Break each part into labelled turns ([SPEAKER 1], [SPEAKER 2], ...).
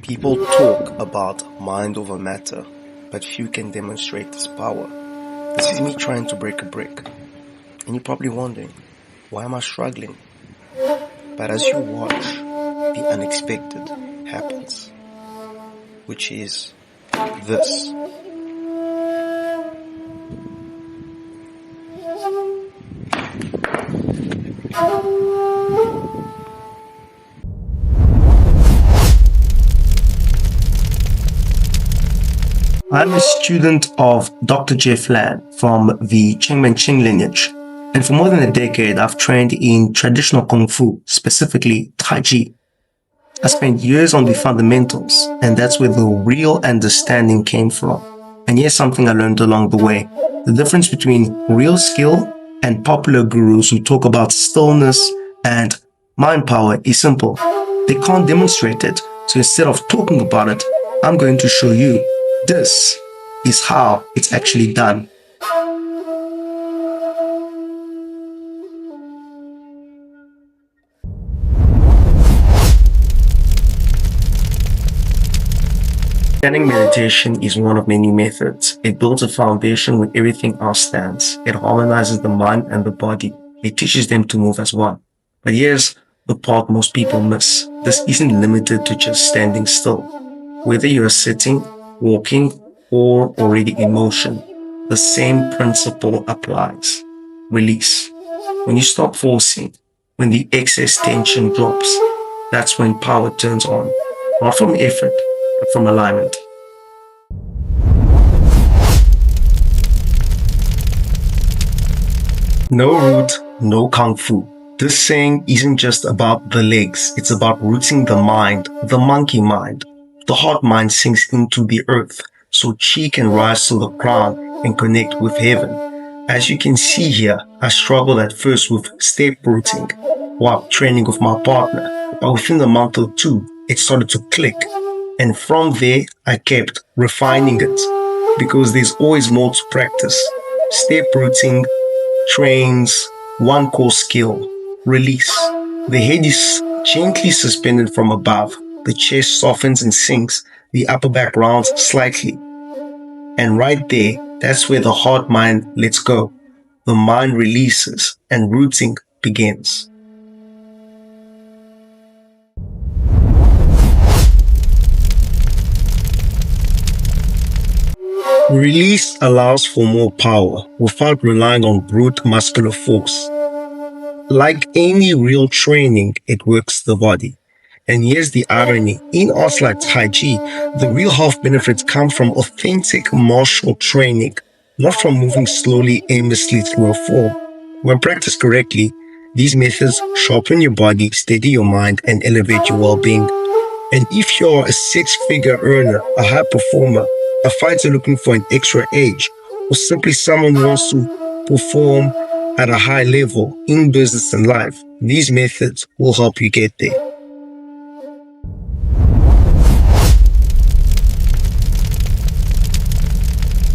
[SPEAKER 1] People talk about mind over matter, but few can demonstrate this power. This is me trying to break a brick. And you're probably wondering, why am I struggling? But as you watch, the unexpected happens, which is this. I'm a student of Dr. Jeff Lan from the Ching lineage, and for more than a decade I've trained in traditional Kung Fu, specifically Tai Chi. I spent years on the fundamentals, and that's where the real understanding came from. And here's something I learned along the way. The difference between real skill and popular gurus who talk about stillness and mind power is simple. They can't demonstrate it, so instead of talking about it, I'm going to show you. This is how it's actually done. Standing meditation is one of many methods. It builds a foundation where everything else stands. It harmonizes the mind and the body. It teaches them to move as one. But here's the part most people miss. This isn't limited to just standing still. Whether you're sitting, walking, or already in motion, the same principle applies. Release. When you stop forcing, when the excess tension drops, that's when power turns on. Not from effort, but from alignment. No root, no kung fu. This saying isn't just about the legs, it's about rooting the mind, the monkey mind. The heart mind sinks into the earth, so chi can rise to the crown and connect with heaven. As you can see here, I struggled at first with step rooting while training with my partner, but within a month or two, it started to click. And from there, I kept refining it because there's always more to practice. Step rooting trains one core skill, release. The head is gently suspended from above. The chest softens and sinks, the upper back rounds slightly. And right there, that's where the heart mind lets go. The mind releases and rooting begins. Release allows for more power without relying on brute muscular force. Like any real training, it works the body. And here's the irony. In arts like Tai Chi, the real health benefits come from authentic martial training, not from moving slowly, aimlessly through a form. When practiced correctly, these methods sharpen your body, steady your mind, and elevate your well-being. And if you're a six-figure earner, a high performer, a fighter looking for an extra edge, or simply someone who wants to perform at a high level in business and life, these methods will help you get there.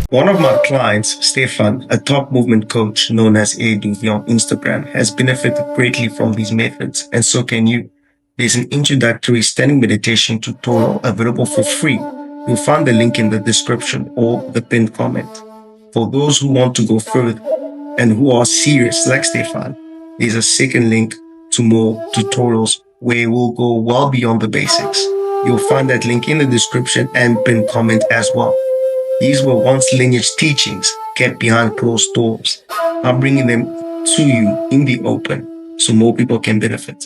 [SPEAKER 1] One of my clients, Stefan, a top movement coach known as Edu on Instagram, has benefited greatly from these methods, and so can you. There's an introductory standing meditation tutorial available for free. You'll find the link in the description or the pinned comment. For those who want to go further and who are serious like Stefan, there's a second link to more tutorials where we'll go well beyond the basics. You'll find that link in the description and pinned comment as well. These were once lineage teachings kept behind closed doors. I'm bringing them to you in the open so more people can benefit.